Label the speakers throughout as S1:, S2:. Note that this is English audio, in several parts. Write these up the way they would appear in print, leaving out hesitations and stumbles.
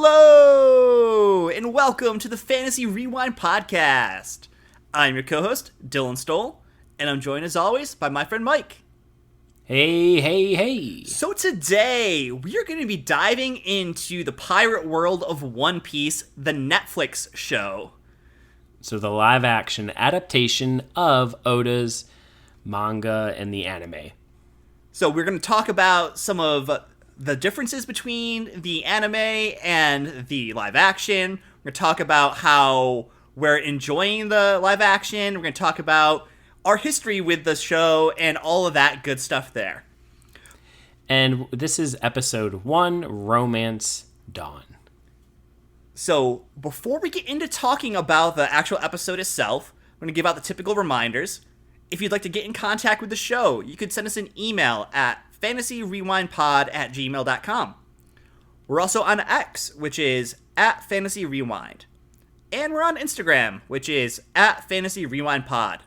S1: Hello, and welcome to the Fantasy Rewind Podcast. I'm your co-host, Dylan Stoll, and I'm joined as always by my friend Mike.
S2: Hey.
S1: So today, we are going to be diving into the pirate world of One Piece, the Netflix show.
S2: So the live-action adaptation of Oda's manga and the anime.
S1: So we're going to talk about some of the differences between the anime and the live action. We're going to talk about how we're enjoying the live action. We're going to talk about our history with the show and all of that good stuff there.
S2: And this is episode 1, Romance Dawn.
S1: So before we get into talking about the actual episode itself, I'm going to give out the typical reminders. If you'd like to get in contact with the show, you could send us an email at fantasyrewindpod@gmail.com. We're also on X, which is @fantasyrewind. And we're on Instagram, which is @fantasyrewindpod.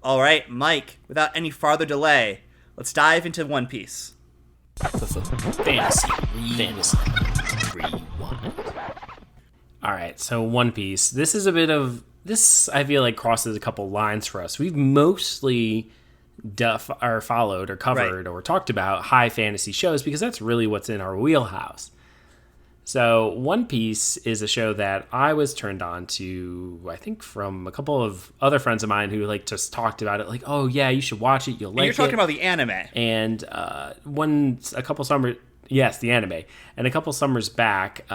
S1: All right, Mike, without any farther delay, let's dive into One Piece.
S2: Fantasy Rewind. All right, so One Piece. This I feel like crosses a couple lines for us. We've mostly followed or covered or talked about high fantasy shows because that's really what's in our wheelhouse. So One Piece is a show that I was turned on to, I think, from a couple of other friends of mine who just talked about it, like, oh yeah, you should watch it, you'll like it.
S1: You're talking about the anime.
S2: And the anime. And a couple summers back,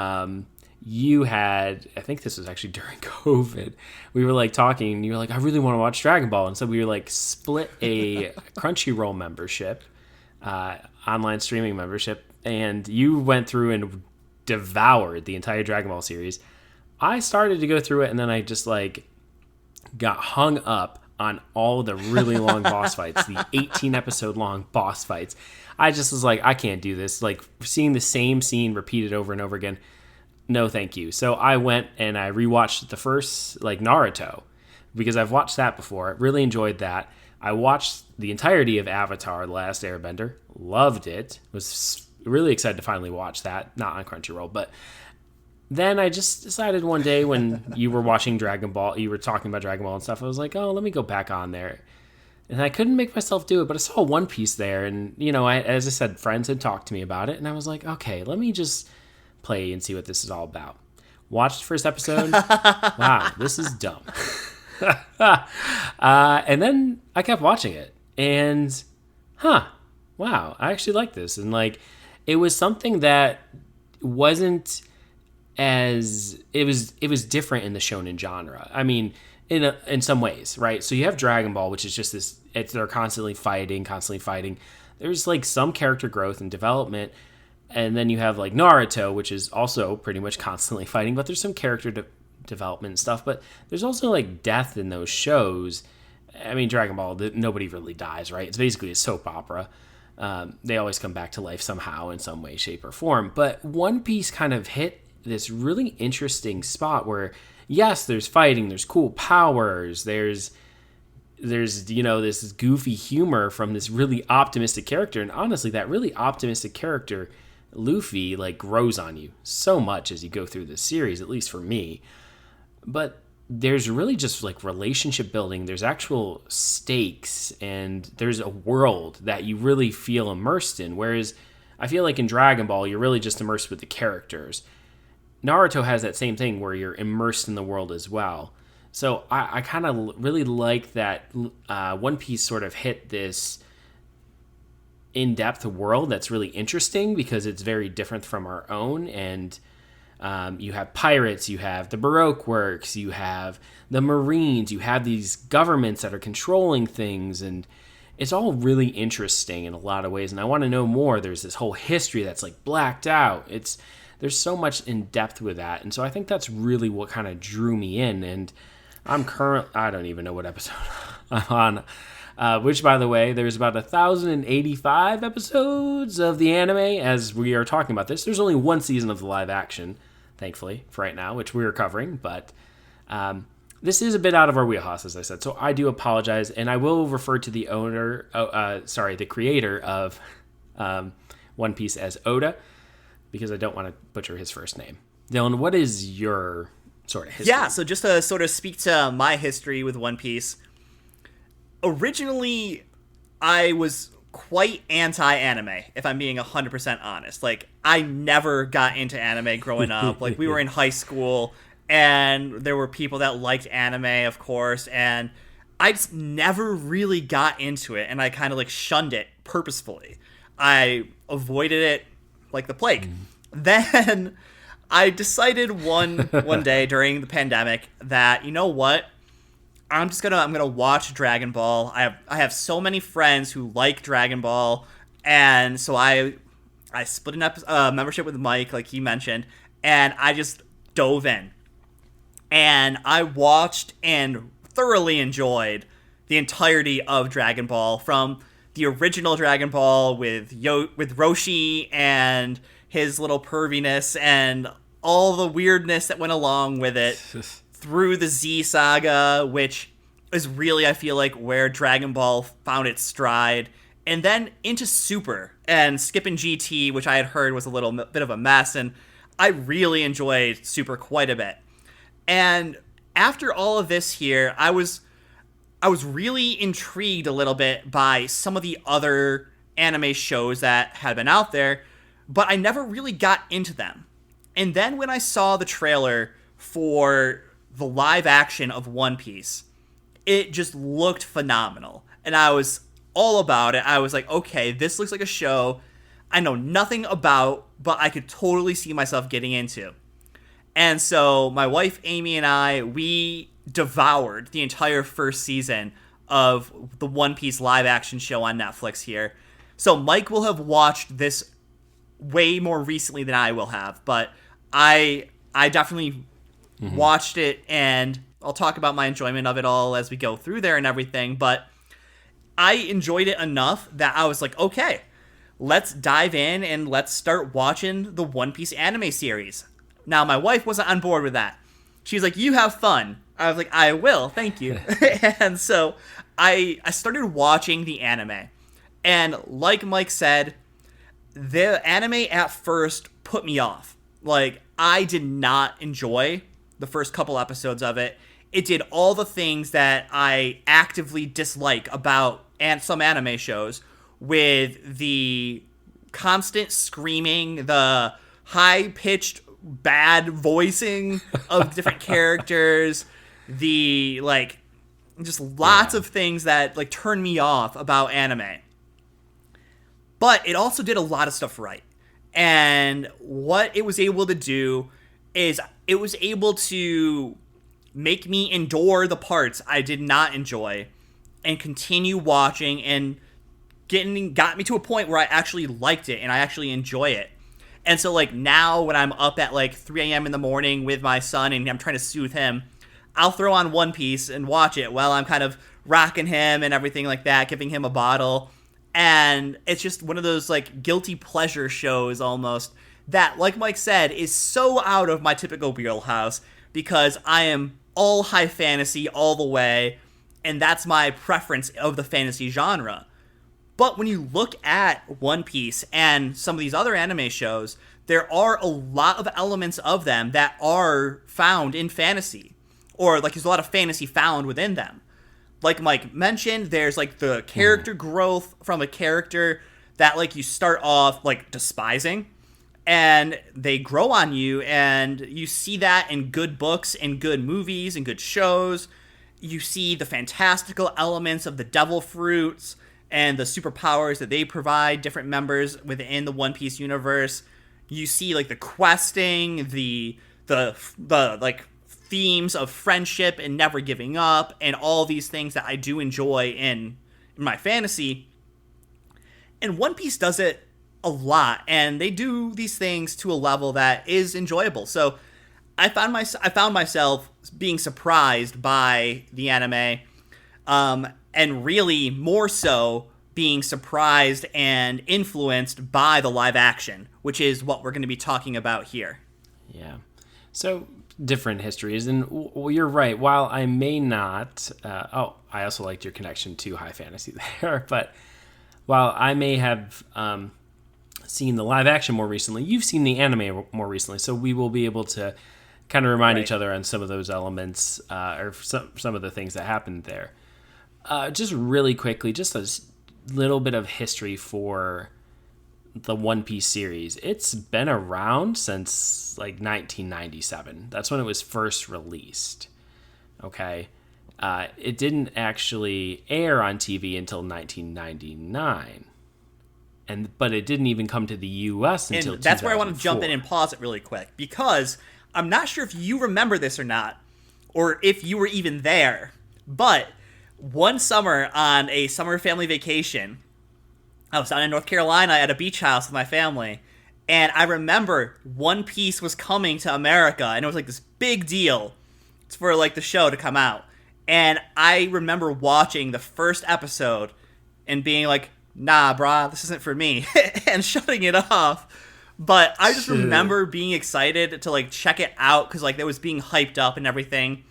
S2: you had, I think this was actually during COVID, we were talking and you were like, I really want to watch Dragon Ball. And so we were split a Crunchyroll membership, online streaming membership, and you went through and devoured the entire Dragon Ball series. I started to go through it and then I just got hung up on all the really long boss fights, the 18 episode long boss fights. I just was like, I can't do this. Seeing the same scene repeated over and over again. No, thank you. So I went and I rewatched the first, Naruto, because I've watched that before. Really enjoyed that. I watched the entirety of Avatar: The Last Airbender. Loved it. Was really excited to finally watch that. Not on Crunchyroll, but then I just decided one day when you were watching Dragon Ball, you were talking about Dragon Ball and stuff, I was like, oh, let me go back on there. And I couldn't make myself do it, but I saw One Piece there. And, as I said, friends had talked to me about it. And I was like, okay, let me just play and see what this is all about. Watched the first episode. Wow, this is dumb. And then I kept watching it, and wow, I actually like this. And it was something that wasn't as it was different in the shonen genre. I mean, in some ways, right? So you have Dragon Ball, which is just this. They're constantly fighting. There's some character growth and development. And then you have Naruto, which is also pretty much constantly fighting, but there's some character development and stuff. But there's also death in those shows. I mean, Dragon Ball, nobody really dies, right? It's basically a soap opera. They always come back to life somehow in some way, shape, or form. But One Piece kind of hit this really interesting spot where, yes, there's fighting, there's cool powers, there's this goofy humor from this really optimistic character. And honestly, that really optimistic character, Luffy, grows on you so much as you go through this series, at least for me. But there's really just relationship building, there's actual stakes, and there's a world that you really feel immersed in. Whereas I feel in Dragon Ball, you're really just immersed with the characters. Naruto has that same thing where you're immersed in the world as well. So I kind of really like that One Piece sort of hit this in-depth world that's really interesting because it's very different from our own. And you have pirates, you have the Baroque works, you have the Marines, you have these governments that are controlling things, and it's all really interesting in a lot of ways. And I want to know more. There's this whole history that's blacked out. There's so much in depth with that. And so I think that's really what kind of drew me in. And I don't even know what episode I'm on. Which, by the way, there's about 1,085 episodes of the anime as we are talking about this. There's only one season of the live action, thankfully, for right now, which we're covering. But this is a bit out of our wheelhouse, as I said. So I do apologize, and I will refer to the the creator of One Piece as Oda, because I don't want to butcher his first name. Dylan, what is your sort of history?
S1: Yeah, so just to sort of speak to my history with One Piece, originally I was quite anti-anime, if I'm being 100% honest. Like, I never got into anime growing up. Like, we were in high school, and there were people that liked anime, of course, and I just never really got into it, and I kind of, like, shunned it purposefully. I avoided it like the plague. Then I decided one day during the pandemic that, you know what? I'm gonna watch Dragon Ball. I have so many friends who like Dragon Ball, and so I split an membership with Mike, like he mentioned, and I just dove in, and I watched and thoroughly enjoyed the entirety of Dragon Ball, from the original Dragon Ball with Roshi and his little perviness and all the weirdness that went along with it, through the Z Saga, which is really, I feel like, where Dragon Ball found its stride, and then into Super and skipping GT, which I had heard was a little bit of a mess, and I really enjoyed Super quite a bit. And after all of this here, I was really intrigued a little bit by some of the other anime shows that had been out there, but I never really got into them. And then when I saw the trailer for the live action of One Piece, it just looked phenomenal. And I was all about it. I was like, okay, this looks like a show I know nothing about, but I could totally see myself getting into. And so my wife, Amy, and I, we devoured the entire first season of the One Piece live action show on Netflix here. So Mike will have watched this way more recently than I will have, but I definitely watched it, and I'll talk about my enjoyment of it all as we go through there and everything, but I enjoyed it enough that I was like, okay, let's dive in and let's start watching the One Piece anime series. Now, my wife wasn't on board with that. She's like, you have fun. I was like, I will, thank you. And so I started watching the anime, and like Mike said, the anime at first put me off. Like, I did not enjoy the first couple episodes of it. It did all the things that I actively dislike about some anime shows, with the constant screaming, the high-pitched bad voicing of different characters, the, like, just lots of things that, like, turn me off about anime. But it also did a lot of stuff right. And what it was able to do is it was able to make me endure the parts I did not enjoy and continue watching, and got me to a point where I actually liked it and I actually enjoy it. And so, like, now when I'm up at like 3 a.m. in the morning with my son and I'm trying to soothe him, I'll throw on One Piece and watch it while I'm kind of rocking him and everything like that, giving him a bottle. And it's just one of those, like, guilty pleasure shows almost that, like Mike said, is so out of my typical wheelhouse, because I am all high fantasy all the way, and that's my preference of the fantasy genre. But when you look at One Piece and some of these other anime shows, there are a lot of elements of them that are found in fantasy, or, like, there's a lot of fantasy found within them. Like Mike mentioned, there's, like, the character growth from a character that, like, you start off, like, despising, and they grow on you, and you see that in good books and good movies and good shows. You see the fantastical elements of the devil fruits and the superpowers that they provide different members within the One Piece universe. You see, like, the questing, the like, themes of friendship and never giving up, and all these things that I do enjoy in my fantasy. And One Piece does it a lot, and they do these things to a level that is enjoyable. So I found myself being surprised by the anime, and really more so being surprised and influenced by the live action, which is what we're going to be talking about here.
S2: Yeah. So different histories, and you're right. While I may not, I also liked your connection to high fantasy there, but while I may have seen the live action more recently. You've seen the anime more recently, so we will be able to kind of remind each other on some of those elements or some of the things that happened there. Just really quickly, just a little bit of history for the One Piece series. It's been around since like 1997. That's when it was first released. Okay. It didn't actually air on TV until 1999. But it didn't even come to the U.S. until 2004.
S1: And that's where I want to jump in and pause it really quick, because I'm not sure if you remember this or not, or if you were even there, but one summer on a summer family vacation, I was down in North Carolina at a beach house with my family, and I remember One Piece was coming to America, and it was like this big deal for like the show to come out. And I remember watching the first episode and being like, nah, brah, this isn't for me, and shutting it off. But I just remember being excited to like check it out because like it was being hyped up and everything.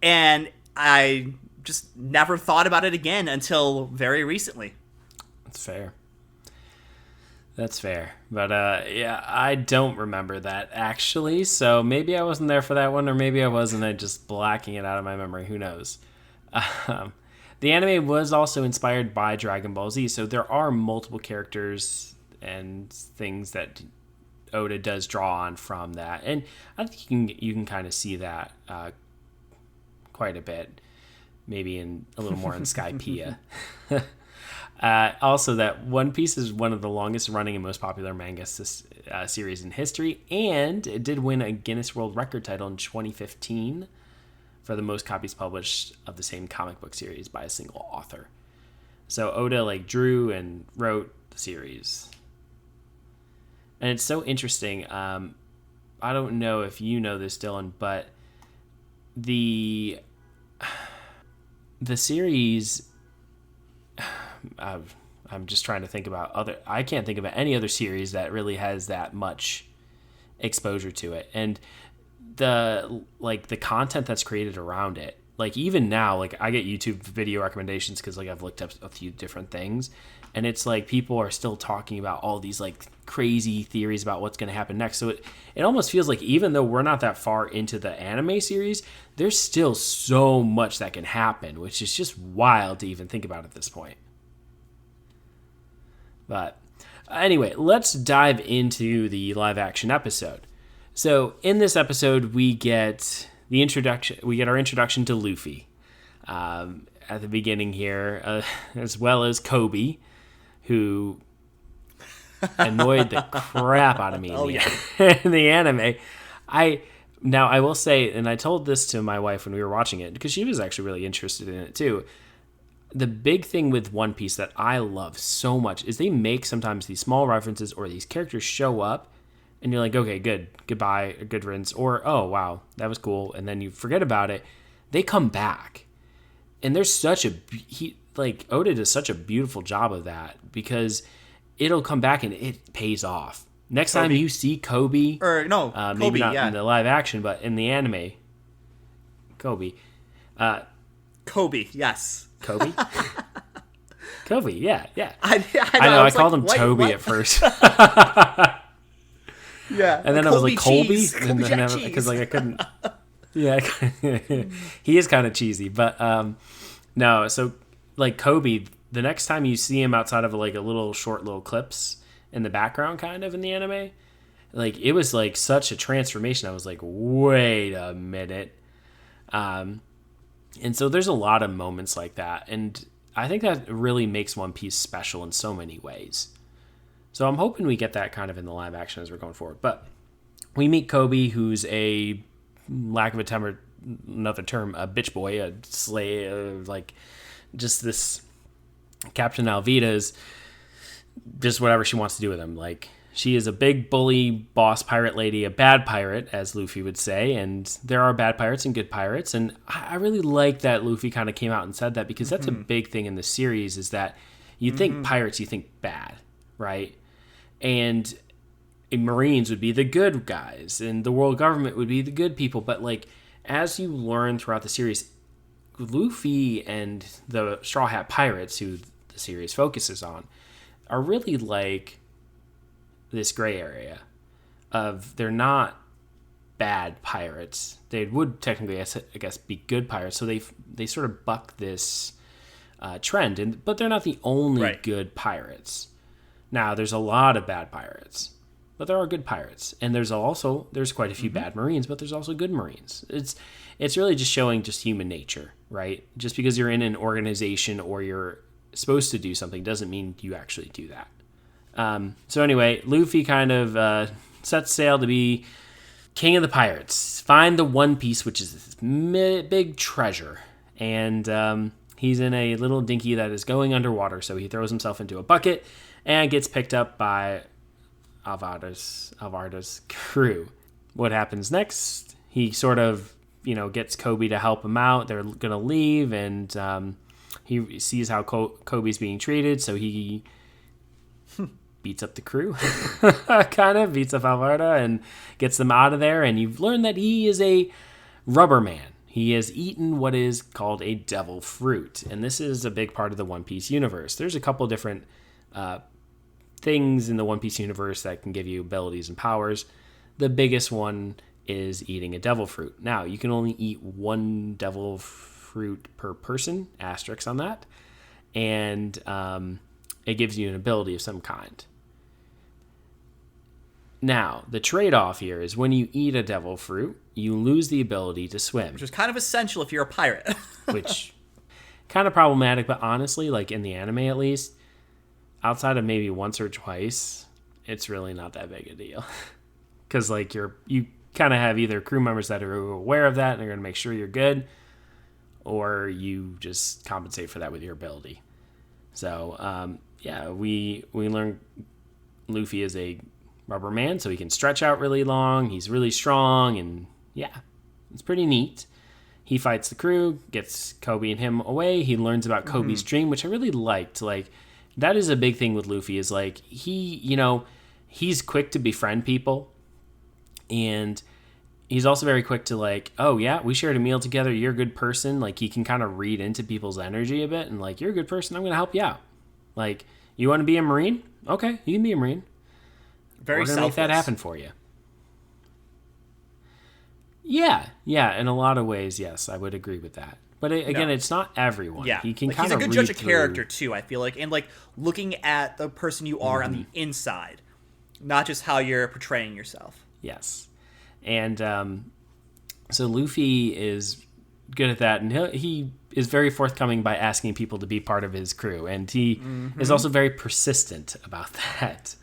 S1: And I just never thought about it again until very recently.
S2: That's fair. But yeah, I don't remember that actually. So maybe I wasn't there for that one, or maybe I was and I'm just blacking it out of my memory. Who knows? The anime was also inspired by Dragon Ball Z. So there are multiple characters and things that Oda does draw on from that. And I think you can kind of see that quite a bit. Maybe in a little more in Skypiea. Also, that One Piece is one of the longest running and most popular manga series in history, and it did win a Guinness World Record title in 2015 for the most copies published of the same comic book series by a single author. So Oda like drew and wrote the series, and it's so interesting. I don't know if you know this, Dylan, but the series. I'm just trying to think about I can't think of any other series that really has that much exposure to it, and the content that's created around it. Like even now, like I get YouTube video recommendations because like I've looked up a few different things, and it's like people are still talking about all these like crazy theories about what's going to happen next. So it almost feels like even though we're not that far into the anime series, there's still so much that can happen, which is just wild to even think about at this point. But anyway, let's dive into the live action episode. So in this episode, we get our introduction to Luffy at the beginning here, as well as Kobe, who annoyed the crap out of me in the anime. I will say, and I told this to my wife when we were watching it, because she was actually really interested in it too. The big thing with One Piece that I love so much is they make sometimes these small references or these characters show up and you're like, okay, good, goodbye, good riddance, or, oh, wow, that was cool, and then you forget about it. They come back. And there's Oda does such a beautiful job of that because it'll come back and it pays off. Next time you see Kobe,
S1: maybe
S2: Kobe, not in the live action, but in the anime, Kobe,
S1: yes.
S2: Kobe? Kobe, yeah.
S1: I
S2: know. I called him Toby at first.
S1: Yeah.
S2: And then I was like, Colby? Because I couldn't. Yeah. He is kind of cheesy. But no, so like Kobe, the next time you see him outside of like a little clips in the background kind of in the anime, like it was like such a transformation. I was like, wait a minute. And so there's a lot of moments like that. And I think that really makes One Piece special in so many ways. So I'm hoping we get that kind of in the live action as we're going forward. But we meet Kobe, who's a, lack of another term, a bitch boy, a slave, like just this Captain Alvida's just whatever she wants to do with him. Like she is a big bully boss pirate lady, a bad pirate, as Luffy would say. And there are bad pirates and good pirates. And I really like that Luffy kind of came out and said that because that's a big thing in the series is that you think pirates, you think bad, right? And Marines would be the good guys and the world government would be the good people. But like, as you learn throughout the series, Luffy and the Straw Hat Pirates, who the series focuses on, are really like this gray area of they're not bad pirates. They would technically, I guess, be good pirates. So they sort of buck this trend, but they're not the only good pirates. Now, there's a lot of bad pirates, but there are good pirates, and there's quite a few bad Marines, but there's also good Marines. It's really just showing just human nature, right? Just because you're in an organization or you're supposed to do something doesn't mean you actually do that. So anyway, Luffy kind of sets sail to be king of the pirates. Find the One Piece, which is this big treasure, and he's in a little dinghy that is going underwater. So he throws himself into a bucket and gets picked up by Alvarda's crew. What happens next? He sort of, gets Kobe to help him out. They're going to leave, and he sees how Kobe's being treated, so he beats up the crew, kind of beats up Alvarda and gets them out of there. And you've learned that he is a rubber man. He has eaten what is called a devil fruit, and this is a big part of the One Piece universe. There's a couple different things in the One Piece universe that can give you abilities and powers. The biggest one is eating a devil fruit. Now, you can only eat one devil fruit per person, asterisk on that, and it gives you an ability of some kind. Now, the trade-off here is when you eat a devil fruit, you lose the ability to swim.
S1: Which is kind of essential if you're a pirate.
S2: Which, kind of problematic, but honestly, like in the anime at least, outside of maybe once or twice, it's really not that big a deal. Because like you kind of have either crew members that are aware of that and they're going to make sure you're good, or you just compensate for that with your ability. So, we learn Luffy is a rubber man, so he can stretch out really long. He's really strong, and it's pretty neat. He fights the crew, gets Kobe and him away. He learns about Kobe's dream, which I really liked. Like, that is a big thing with Luffy, is like he's quick to befriend people, and he's also very quick to like, oh yeah, we shared a meal together, you're a good person. Like, he can kind of read into people's energy a bit, and like, you're a good person, I'm going to help you out. Like, you want to be a Marine? Okay, you can be a Marine.
S1: Very
S2: We're going to make that happen for you. Yeah, in a lot of ways, yes, I would agree with that. But again, it's not everyone.
S1: Yeah,
S2: he can
S1: like,
S2: kind of
S1: he's a good judge of character too, I feel like, and like looking at the person you are on the inside, not just how you're portraying yourself.
S2: Yes, and so Luffy is good at that, and he is very forthcoming by asking people to be part of his crew, and he is also very persistent about that.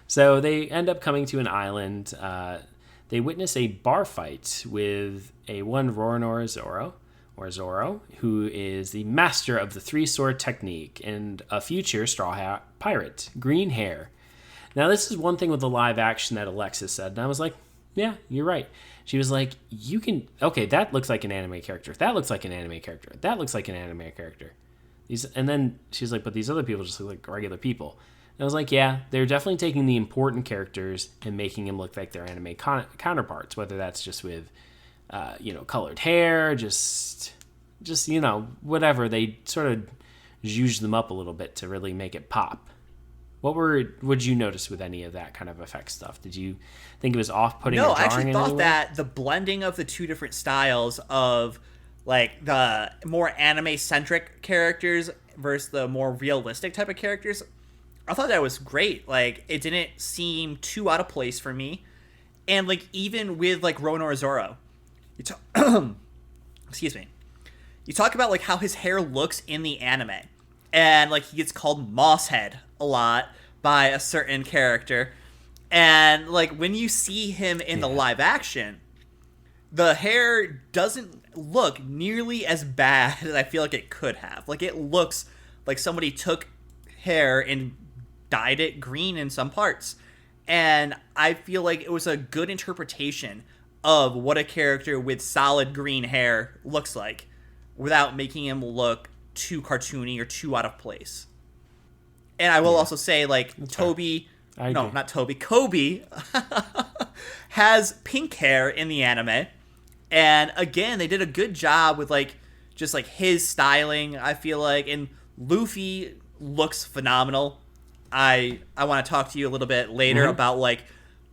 S2: So they end up coming to an island. They witness a bar fight with one Zoro, who is the master of the three-sword technique and a future Straw Hat pirate, green hair. Now, this is one thing with the live action that Alexis said, and I was like, yeah, you're right. She was like, that looks like an anime character. That looks like an anime character. That looks like an anime character. And then she's like, but these other people just look like regular people. And I was like, yeah, they're definitely taking the important characters and making them look like their anime counterparts, whether that's just with, colored hair, just whatever. They sort of zhuzh them up a little bit to really make it pop. Would you notice with any of that kind of effect stuff? Did you think it was off-putting or jarring?
S1: No, I actually thought that the blending of the two different styles of like the more anime-centric characters versus the more realistic type of characters, I thought that was great. Like, it didn't seem too out of place for me. And like, even with like Ronor Zoro, excuse me, you talk about like how his hair looks in the anime, and like he gets called Mosshead a lot by a certain character, and like when you see him in the live action, the hair doesn't look nearly as bad as I feel like it could have. Like, it looks like somebody took hair and dyed it green in some parts, and I feel like it was a good interpretation of what a character with solid green hair looks like without making him look too cartoony or too out of place. And I will also say, like, Kobe has pink hair in the anime. And again, they did a good job with like just like his styling, I feel like, and Luffy looks phenomenal. I want to talk to you a little bit later about like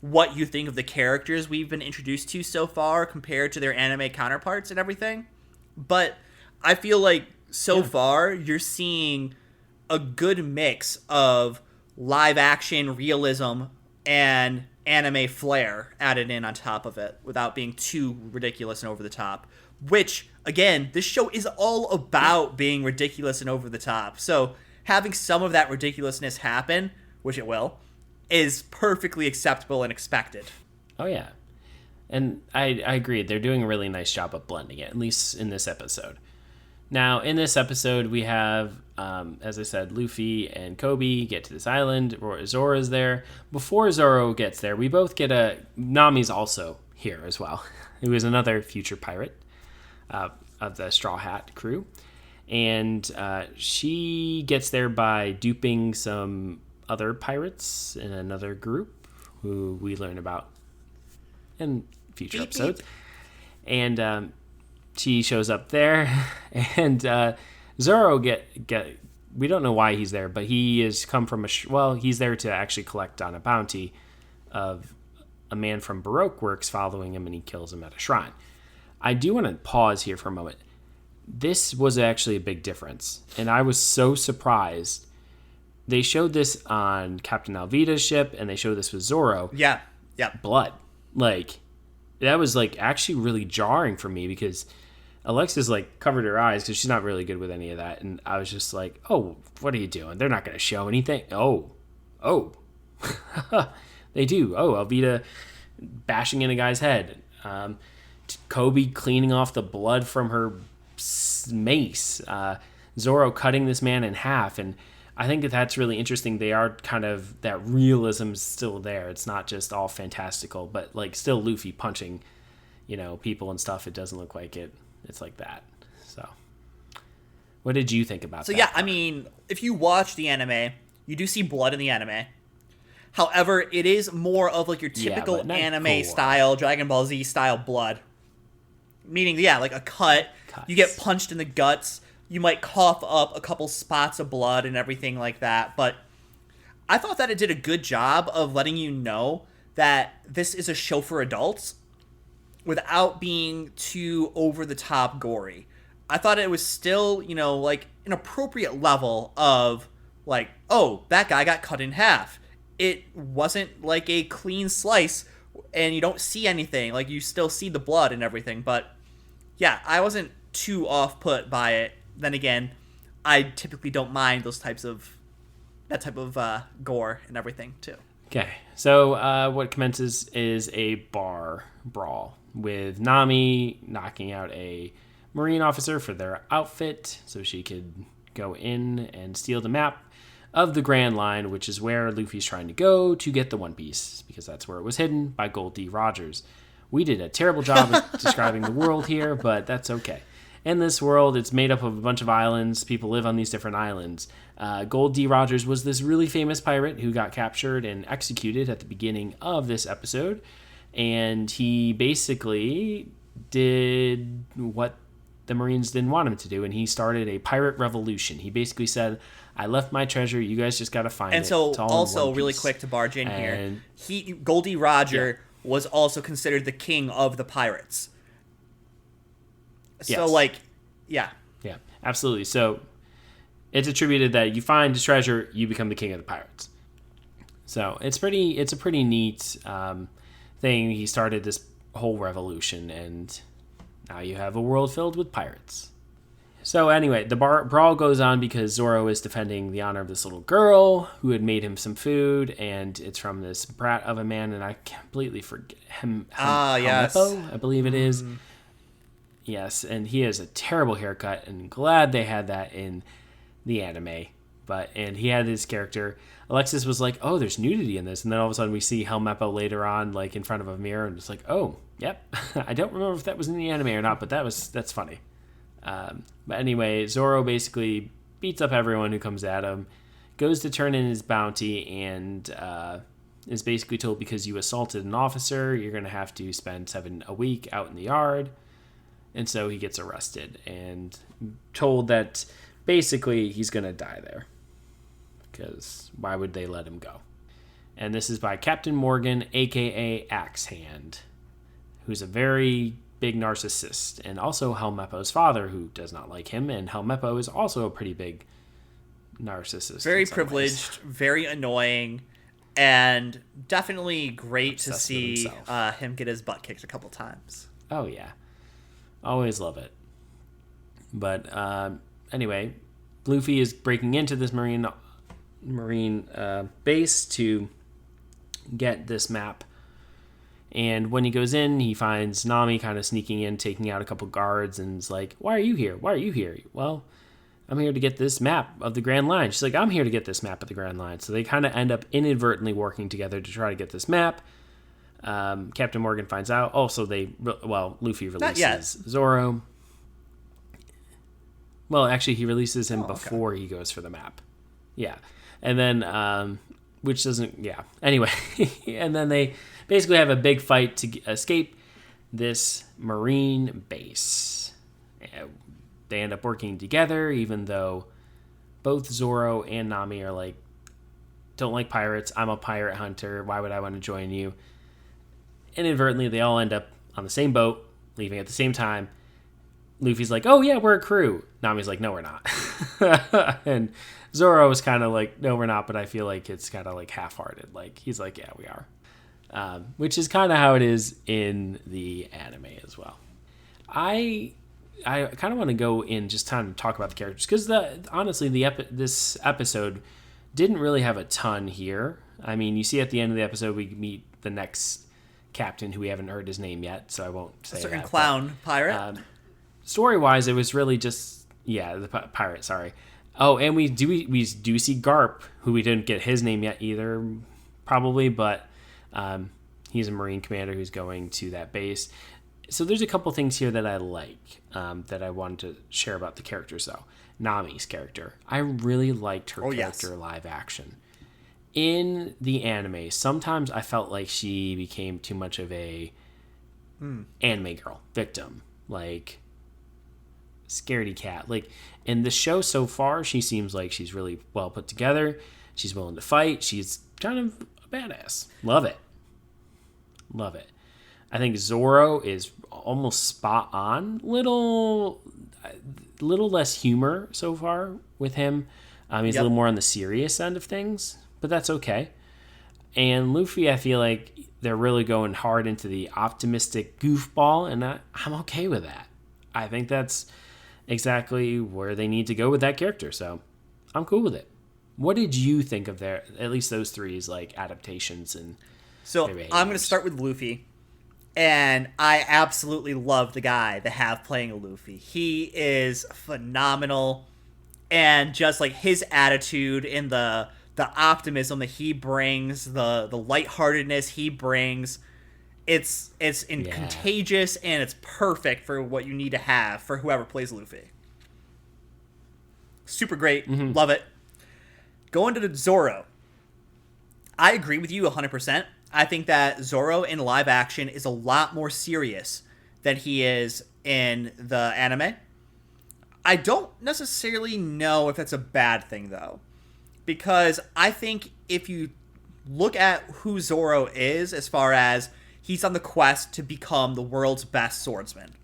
S1: what you think of the characters we've been introduced to so far compared to their anime counterparts and everything. But I feel like so far you're seeing a good mix of live action realism and anime flair added in on top of it without being too ridiculous and over the top. Which, again, this show is all about being ridiculous and over the top. So having some of that ridiculousness happen, which it will, is perfectly acceptable and expected.
S2: Oh, yeah. And I agree. They're doing a really nice job of blending it, at least in this episode. Now, in this episode, we have, as I said, Luffy and Kobe get to this island. Zoro's there. Before Zoro gets there, we both get Nami's also here as well, who is another future pirate of the Straw Hat crew. And she gets there by duping some other pirates in another group who we learn about in future episodes. And she shows up there, and Zoro we don't know why he's there, but he has come from he's there to actually collect on a bounty of a man from Baroque Works following him, and he kills him at a shrine. I do want to pause here for a moment. This was actually a big difference, and I was so surprised. They showed this on Captain Alvida's ship, and they showed this with Zoro.
S1: Yeah.
S2: Blood. Like, that was, like, actually really jarring for me because Alexis, like, covered her eyes because she's not really good with any of that. And I was just like, oh, what are you doing? They're not going to show anything. Oh. They do. Oh, Alvida bashing in a guy's head. Kobe cleaning off the blood from her mace. Zoro cutting this man in half. And I think that's really interesting. They are kind of, that realism's still there. It's not just all fantastical, but like still Luffy punching, people and stuff. It doesn't look like it. It's like that. So what did you think about that?
S1: So yeah, I mean, if you watch the anime, you do see blood in the anime. However, it is more of like your typical anime style, Dragon Ball Z style blood. Meaning, like a cuts. You get punched in the guts. You might cough up a couple spots of blood and everything like that. But I thought that it did a good job of letting you know that this is a show for adults without being too over-the-top gory. I thought it was still, like an appropriate level of like, oh, that guy got cut in half. It wasn't like a clean slice and you don't see anything. Like, you still see the blood and everything. But yeah, I wasn't too off-put by it. Then again, I typically don't mind that type of gore and everything too.
S2: Okay, so what commences is a bar brawl with Nami knocking out a Marine officer for their outfit so she could go in and steal the map of the Grand Line, which is where Luffy's trying to go to get the One Piece, because that's where it was hidden by Gold D. Rogers. We did a terrible job of describing the world here, but that's okay. In this world, it's made up of a bunch of islands. People live on these different islands. Gold D. Rogers was this really famous pirate who got captured and executed at the beginning of this episode. And he basically did what the Marines didn't want him to do, and he started a pirate revolution. He basically said, I left my treasure, you guys just got to find it.
S1: And so, also, really quick to barge in here, Gold D. Roger was also considered the king of the pirates. So,
S2: Yeah, absolutely. So, it's attributed that you find the treasure, you become the king of the pirates. So, it's a pretty neat thing. He started this whole revolution, and now you have a world filled with pirates. So, anyway, the brawl goes on because Zoro is defending the honor of this little girl who had made him some food, and it's from this brat of a man, and I completely forget him.
S1: Yes.
S2: I believe it is. Yes, and he has a terrible haircut, and glad they had that in the anime. And he had his character. Alexis was like, oh, there's nudity in this. And then all of a sudden we see Helmeppo later on, like in front of a mirror, and it's like, oh, yep. I don't remember if that was in the anime or not, but that's funny. But anyway, Zoro basically beats up everyone who comes at him, goes to turn in his bounty, and is basically told, because you assaulted an officer, you're going to have to spend a week out in the yard. And so he gets arrested and told that basically he's going to die there. because why would they let him go? And this is by Captain Morgan, a.k.a. Axe Hand, who's a very big narcissist, and also Helmeppo's father, who does not like him, and Helmeppo is also a pretty big narcissist.
S1: Very privileged, very annoying, and definitely great to see him get his butt kicked a couple times.
S2: Oh, yeah. Always love it. But anyway, Luffy is breaking into this marine base to get this map. And when he goes in, he finds Nami kind of sneaking in, taking out a couple guards, and is like, "Why are you here? Why are you here?" "Well, I'm here to get this map of the Grand Line." She's like, "I'm here to get this map of the Grand Line." So they kind of end up inadvertently working together to try to get this map. Captain Morgan finds out. Also, Luffy releases Zoro. Well, actually, he releases him before he goes for the map. Yeah. And then, which doesn't, yeah. Anyway, and then they basically have a big fight to escape this marine base. They end up working together, even though both Zoro and Nami are like, "Don't like pirates. I'm a pirate hunter. Why would I want to join you?" Inadvertently, they all end up on the same boat, leaving at the same time. Luffy's like, "Oh yeah, we're a crew." Nami's like, "No, we're not." And Zoro is kind of like, "No, we're not," but I feel like it's kind of like half-hearted. Like, he's like, "Yeah, we are." Which is kind of how it is in the anime as well. I kind of want to go in just time to talk about the characters, because honestly, this episode didn't really have a ton here. I mean, you see at the end of the episode, we meet the next captain, who we haven't heard his name yet, so I won't say
S1: a certain
S2: that,
S1: clown pirate.
S2: Story-wise, it was really just, the pirate, sorry. Oh, and we do see Garp, who we didn't get his name yet either, probably, but he's a Marine commander who's going to that base. So there's a couple things here that I like, that I wanted to share about the characters, though. Nami's character. I really liked her character live action. In the anime, sometimes I felt like she became too much of a anime girl victim, like scaredy cat. Like, in the show so far, she seems like she's really well put together. She's willing to fight. She's kind of a badass. Love it. I think Zoro is almost spot on. Little less humor so far with him. He's a little more on the serious end of things, but that's okay. And Luffy, I feel like they're really going hard into the optimistic goofball, and I'm okay with that. I think that's exactly where they need to go with that character, so I'm cool with it. What did you think of at least those three's like adaptations? And
S1: so I'm going to start with Luffy, and I absolutely love the guy they have playing Luffy. He is phenomenal, and just like his attitude and the optimism that he brings, the lightheartedness he brings, it's contagious, and it's perfect for what you need to have for whoever plays Luffy. Super great. Mm-hmm. Love it. Going to Zoro. I agree with you 100%. I think that Zoro in live action is a lot more serious than he is in the anime. I don't necessarily know if that's a bad thing, though, because I think if you look at who Zoro is, as far as he's on the quest to become the world's best swordsman,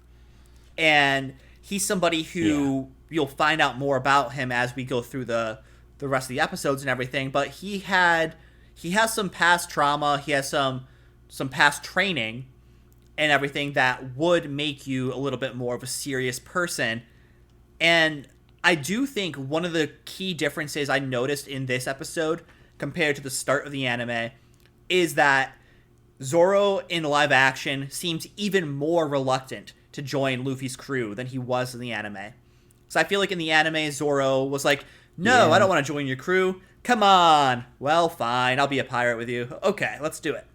S1: and he's somebody who you'll find out more about him as we go through the rest of the episodes and everything, but he has some past trauma, he has some past training and everything that would make you a little bit more of a serious person. And I do think one of the key differences I noticed in this episode compared to the start of the anime is that Zoro in live action seems even more reluctant to join Luffy's crew than he was in the anime. So I feel like in the anime, Zoro was like, "No, I don't want to join your crew. Come on. Well, fine. I'll be a pirate with you. Okay, let's do it."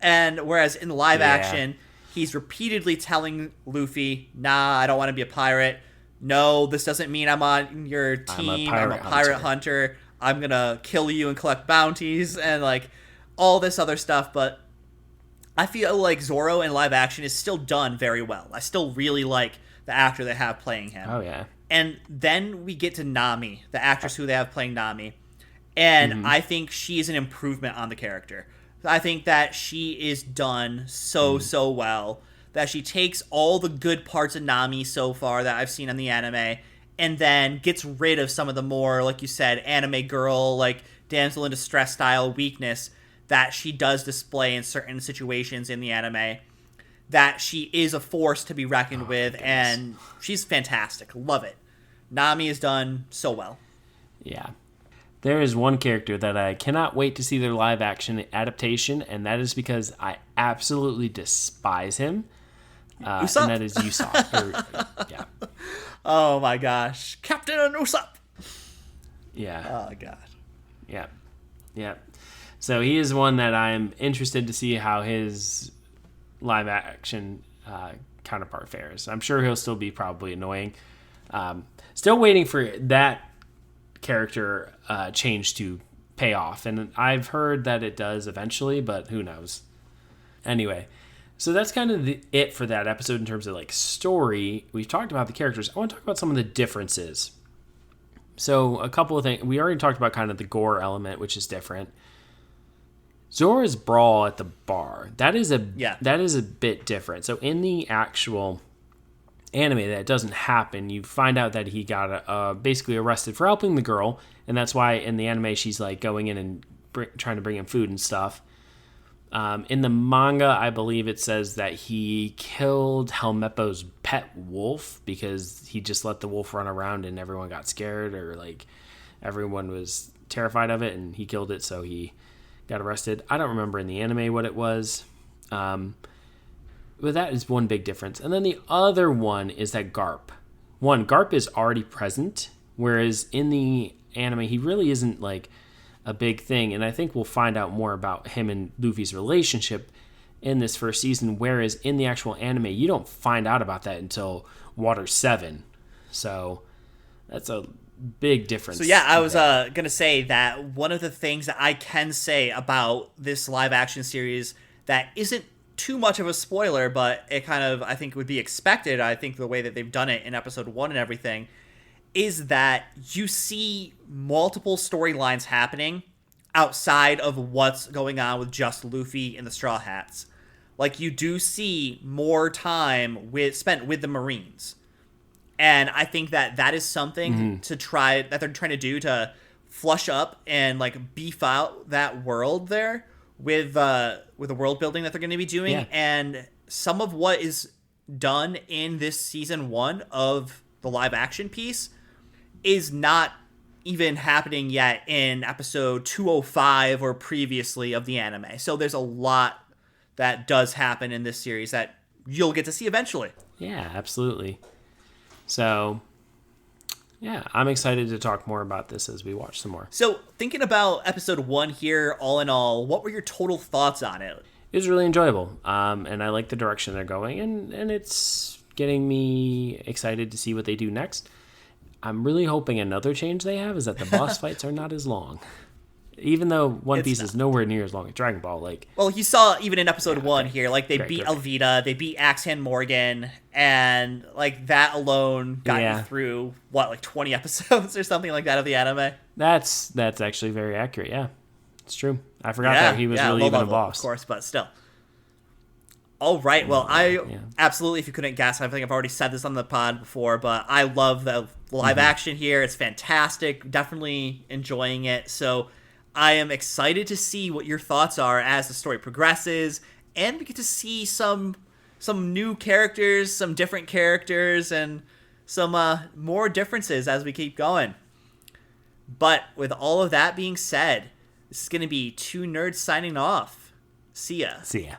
S1: And whereas in live action, he's repeatedly telling Luffy, "Nah, I don't want to be a pirate. No, this doesn't mean I'm on your team. I'm a pirate hunter. I'm going to kill you and collect bounties," and like all this other stuff. But I feel like Zoro in live action is still done very well. I still really like the actor they have playing him.
S2: Oh, yeah.
S1: And then we get to Nami, the actress who they have playing Nami. And I think she is an improvement on the character. I think that she is done so well, that she takes all the good parts of Nami so far that I've seen in the anime, and then gets rid of some of the more, like you said, anime girl, like damsel in distress style weakness that she does display in certain situations in the anime. That she is a force to be reckoned with, and she's fantastic. Love it. Nami is done so well.
S2: Yeah. There is one character that I cannot wait to see their live action adaptation, and that is because I absolutely despise him. And that is Usopp. Yeah.
S1: Oh my gosh. Captain Usopp!
S2: Yeah.
S1: Oh god.
S2: Yeah. Yeah. So he is one that I'm interested to see how his live action counterpart fares. I'm sure he'll still be probably annoying. Still waiting for that character change to pay off, and I've heard that it does eventually, but who knows. Anyway, so that's kind of it for that episode in terms of like story. We've talked about the characters. I want to talk about some of the differences. So a couple of things. We already talked about kind of the gore element, which is different. Zora's brawl at the bar, that is a bit different. So in the actual anime, that doesn't happen. You find out that he got basically arrested for helping the girl, and that's why in the anime she's like going in and trying to bring him food and stuff. In the manga, I believe it says that he killed Helmeppo's pet wolf because he just let the wolf run around and everyone got scared, or like everyone was terrified of it, and he killed it, so he got arrested. I don't remember in the anime what it was. But that is one big difference. And then the other one is that Garp is already present, whereas in the anime, he really isn't like a big thing. And I think we'll find out more about him and Luffy's relationship in this first season, whereas in the actual anime, you don't find out about that until Water 7. So that's a big difference.
S1: So yeah, I was gonna say that one of the things that I can say about this live action series that isn't too much of a spoiler, but it kind of, I think, would be expected, I think the way that they've done it in episode 1 and everything, is that you see multiple storylines happening outside of what's going on with just Luffy and the Straw Hats. Like, you do see more time spent with the Marines. And I think that is something that they're trying to do to flush up and like beef out that world there with the world building that they're going to be doing. Yeah. And some of what is done in this season 1 of the live action piece is not even happening yet in episode 205 or previously of the anime. So there's a lot that does happen in this series that you'll get to see eventually.
S2: Yeah, absolutely. So, yeah, I'm excited to talk more about this as we watch some more.
S1: So, thinking about episode 1 here, all in all, what were your total thoughts on it?
S2: It was really enjoyable, and I like the direction they're going, and it's getting me excited to see what they do next. I'm really hoping another change they have is that the boss fights are not as long. Even though One Piece is nowhere near as long as Dragon Ball, like...
S1: Well, you saw even in episode 1 here, like, they beat Alvida, they beat Axe-Hand Morgan, and, like, that alone got you through, like 20 episodes or something like that of the anime?
S2: That's actually very accurate, yeah. It's true. I forgot that he was really even a boss.
S1: Of course, but still. All right, well, absolutely, if you couldn't guess, I think I've already said this on the pod before, but I love the live action here. It's fantastic. Definitely enjoying it, so... I am excited to see what your thoughts are as the story progresses, and we get to see some new characters, some different characters, and some more differences as we keep going. But with all of that being said, this is going to be 2 nerds signing off. See ya.
S2: See ya.